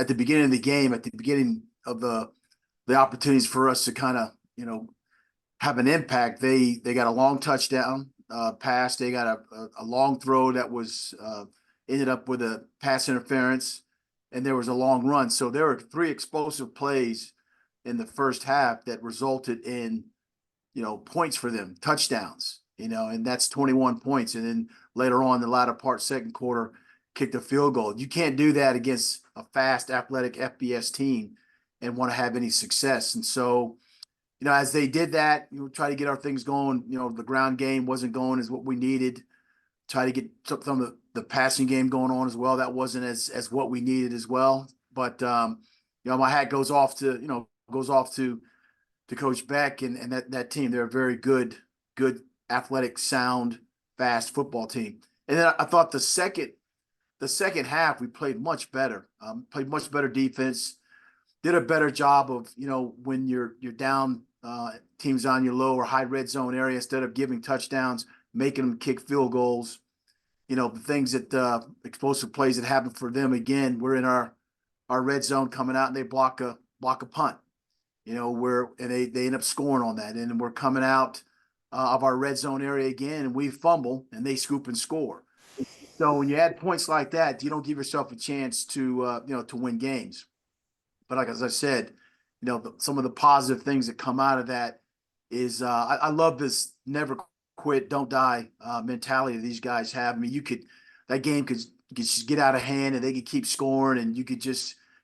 at the beginning of the game, at the beginning of the opportunities for us to kind of, have an impact. They got a long touchdown pass. They got a long throw that was ended up with a pass interference, and there was a long run. So there were three explosive plays in the first half that resulted in, points for them, touchdowns, and that's 21 points. And then later on, the latter part, second quarter, kicked a field goal. You can't do that against a fast, athletic FBS team and want to have any success. And so, as they did that, try to get our things going. The ground game wasn't going as what we needed. Try to get some of the passing game going on as well. That wasn't as what we needed as well. But my hat goes off to Coach Beck and that team. They're a very good, athletic, sound, fast football team. And then I thought the second half we played much better. Played much better defense. Did a better job of when you're down. Teams on your low or high red zone area, instead of giving touchdowns, making them kick field goals. The things that explosive plays that happen for them. Again, we're in our red zone coming out and they block a punt. They end up scoring on that, and we're coming out of our red zone area again, and we fumble and they scoop and score. So when you add points like that, you don't give yourself a chance to to win games. But like as I said, some of the positive things that come out of that is I love this never quit, don't die mentality that these guys have. I mean, that game could just get out of hand and they could keep scoring, and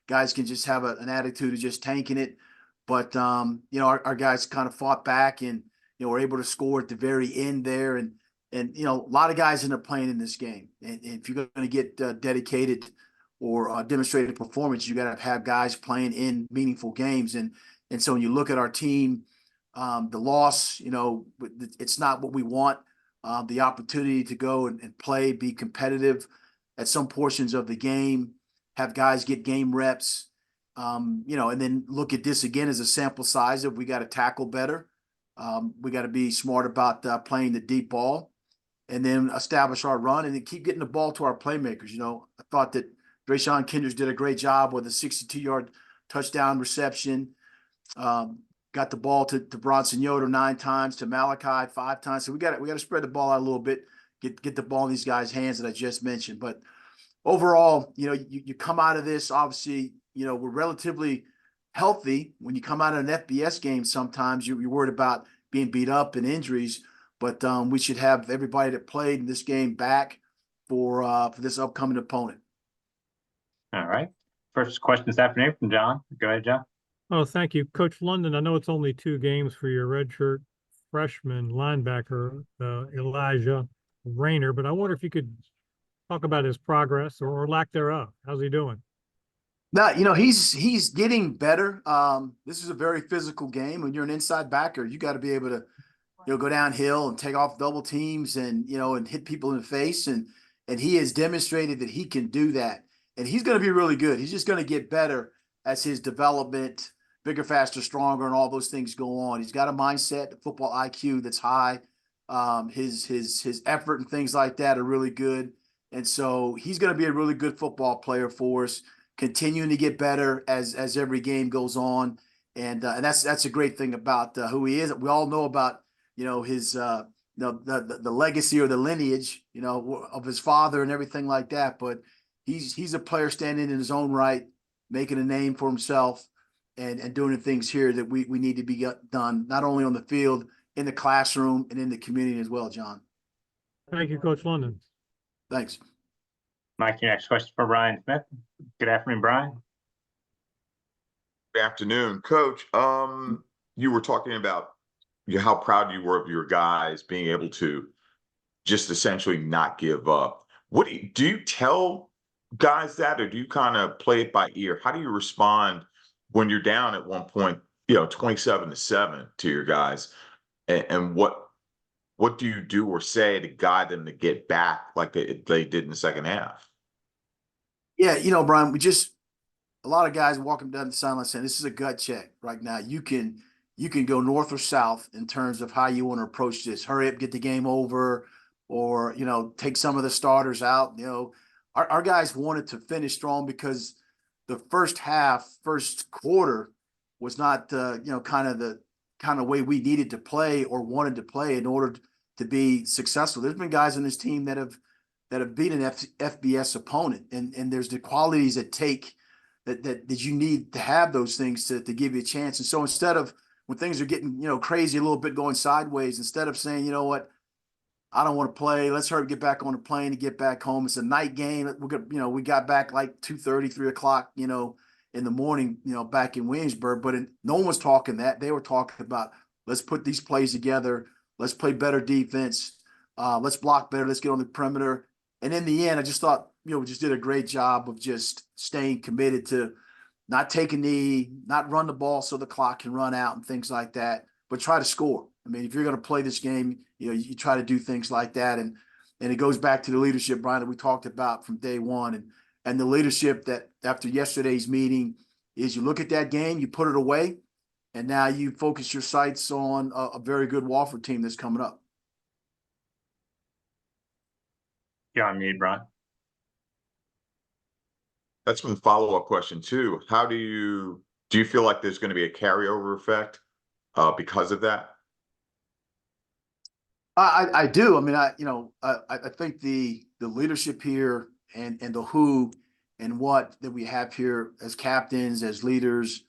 guys can just have an attitude of just tanking it. But our guys kind of fought back and were able to score at the very end there, and a lot of guys end up playing in this game. And if you're going to get dedicated or demonstrated performance, you got to have guys playing in meaningful games. And so when you look at our team, the loss, it's not what we want. The opportunity to go and play, be competitive at some portions of the game, have guys get game reps, and then look at this again as a sample size of we got to tackle better. We got to be smart about playing the deep ball, and then establish our run and then keep getting the ball to our playmakers. I thought that Drayshawn Kenders did a great job with a 62-yard touchdown reception. Got the ball to Bronson Yoder 9 times, to Malachi 5 times. So we got to spread the ball out a little bit, get the ball in these guys' hands that I just mentioned. But overall, you come out of this, obviously, we're relatively healthy. When you come out of an FBS game, sometimes you're worried about being beat up and injuries. But we should have everybody that played in this game back for this upcoming opponent. All right. First question this afternoon from John. Go ahead, John. Oh, thank you. Coach London, I know it's only 2 games for your redshirt freshman linebacker, Elijah Rayner, but I wonder if you could talk about his progress or lack thereof. How's he doing? Now, he's getting better. This is a very physical game. When you're an inside backer, you got to be able to, go downhill and take off double teams and, and hit people in the face. And he has demonstrated that he can do that. And he's going to be really good. He's just going to get better as his development, bigger, faster, stronger, and all those things go on. He's got a mindset, a football IQ that's high. His effort and things like that are really good. And so he's going to be a really good football player for us, continuing to get better as every game goes on. And that's a great thing about who he is. We all know about, his the legacy or the lineage, of his father and everything like that. But he's a player standing in his own right, making a name for himself and doing the things here that we need to be done, not only on the field, in the classroom and in the community as well, John. Thank you, Coach London. Thanks. Mike, your next question for Brian Smith. Good afternoon, Brian. Good afternoon, Coach. You were talking about how proud you were of your guys being able to just essentially not give up. What do you tell guys that, or do you kind of play it by ear? How do you respond when you're down at one point, 27-7 to your guys, and what do you do or say to guide them to get back like they did in the second half? Yeah, Brian, a lot of guys walking down the sideline saying this is a gut check right now. You can go north or south in terms of how you want to approach this. Hurry up, get the game over, or take some of the starters out. Our guys wanted to finish strong because the first half, first quarter was not, kind of the kind of way we needed to play or wanted to play in order to be successful. There's been guys on this team that have beat an FBS opponent, and there's the qualities that you need to have those things to give you a chance. And so instead of, when things are getting, crazy, a little bit going sideways, instead of saying, you know what, I don't want to play, let's hurry get back on the plane and get back home. It's a night game. We got back like 2:30, 3 o'clock, in the morning, back in Williamsburg. But no one was talking that. They were talking about, let's put these plays together. Let's play better defense. Let's block better. Let's get on the perimeter. And in the end, I just thought, we just did a great job of just staying committed to not take a knee, not run the ball so the clock can run out and things like that, but try to score. I mean, if you're going to play this game, you try to do things like that. And it goes back to the leadership, Brian, that we talked about from day one. And the leadership that after yesterday's meeting is, you look at that game, you put it away, and now you focus your sights on a very good Wofford team that's coming up. You're on mute, Brian. That's one follow-up question too. How do you feel like there's going to be a carryover effect because of that? I do. I mean, I think the leadership here and the who and what that we have here as captains, as leaders,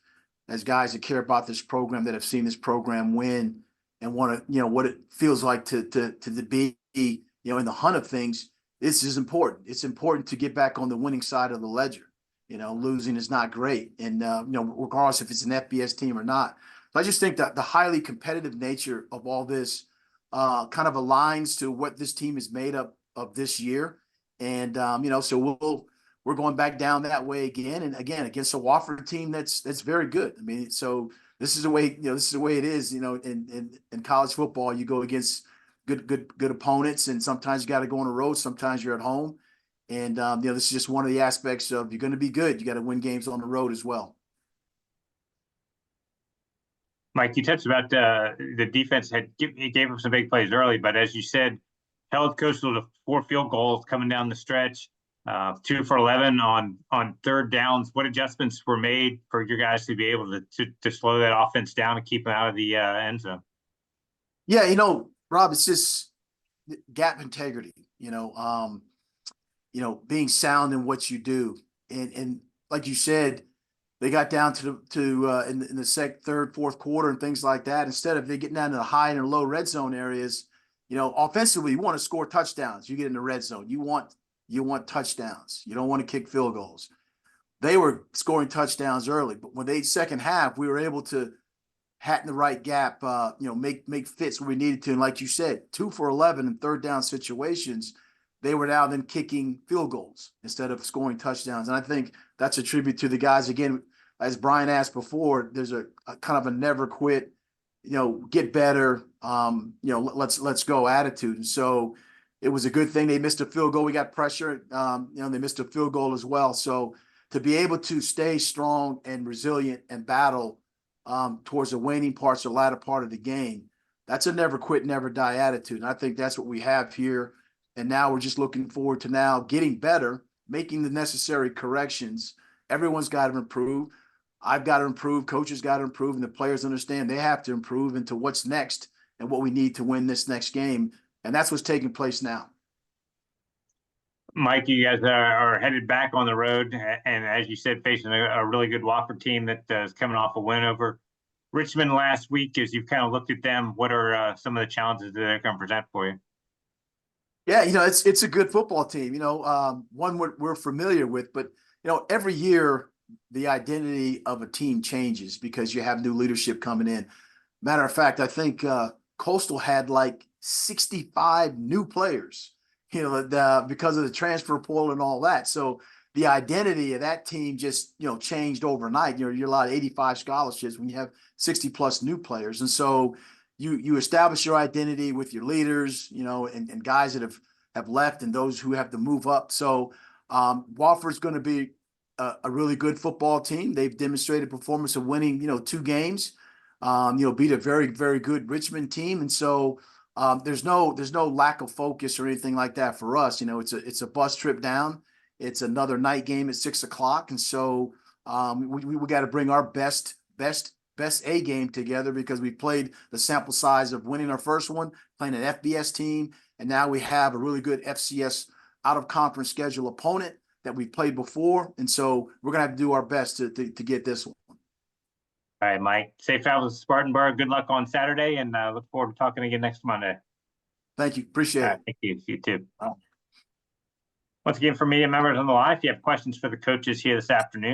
as guys that care about this program, that have seen this program win and want to, what it feels like to be, in the hunt of things. This is important. It's important to get back on the winning side of the ledger. Losing is not great. And, regardless if it's an FBS team or not. So I just think that the highly competitive nature of all this kind of aligns to what this team is made up of this year. And, so we're going back down that way again and again against a Wofford team that's very good. I mean, so this is the way, this is the way it is, in college football. You go against good opponents, and sometimes you got to go on the road, sometimes you're at home. And this is just one of the aspects of, you're going to be good, you got to win games on the road as well. Mike, you touched about the defense gave up some big plays early, but as you said, held Coastal to 4 field goals coming down the stretch, 2 for 11 on third downs. What adjustments were made for your guys to be able to slow that offense down and keep them out of the end zone? Yeah, Rob, it's just gap integrity. Being sound in what you do, and like you said, they got down to in the third, fourth quarter and things like that. Instead of they getting down to the high and low red zone areas, offensively, you want to score touchdowns. You get in the red zone, you want touchdowns. You don't want to kick field goals. They were scoring touchdowns early, but when they second half, we were able to hat in the right gap, make fits where we needed to. And like you said, 2 for 11 in third down situations. They were now then kicking field goals instead of scoring touchdowns. And I think that's a tribute to the guys. Again, as Brian asked before, there's a kind of a never quit, get better, let's go attitude. And so it was a good thing they missed a field goal. We got pressure, they missed a field goal as well. So to be able to stay strong and resilient and battle towards the waning parts or latter part of the game, that's a never quit, never die attitude. And I think that's what we have here. And now we're just looking forward to now getting better, making the necessary corrections. Everyone's got to improve. I've got to improve. Coaches got to improve. And the players understand they have to improve into what's next and what we need to win this next game. And that's what's taking place now. Mike, you guys are headed back on the road. And as you said, facing a really good Wofford team that is coming off a win over Richmond last week. As you've kind of looked at them, what are some of the challenges that they're going to present for you? Yeah, it's a good football team, one we're familiar with, but, every year the identity of a team changes because you have new leadership coming in. Matter of fact, I think Coastal had like 65 new players, because of the transfer portal and all that. So the identity of that team just, changed overnight. You're allowed 85 scholarships when you have 60 plus new players. And so you establish your identity with your leaders, and guys that have left and those who have to move up. So Wofford's going to be a really good football team. They've demonstrated performance of winning, 2 games, beat a very, very good Richmond team. And so there's no lack of focus or anything like that for us. It's a bus trip down. It's another night game at 6 o'clock. And so We got to bring our best A game together because we played the sample size of winning our first one, playing an FBS team, and now we have a really good FCS out of conference schedule opponent that we played before, and so we're gonna have to do our best to get this one. All right, Mike. Safe travels to Spartanburg. Good luck on Saturday, and look forward to talking again next Monday. Thank you, appreciate All it. right, thank you. You too. Wow. Once again, for media members on the line, if you have questions for the coaches here this afternoon,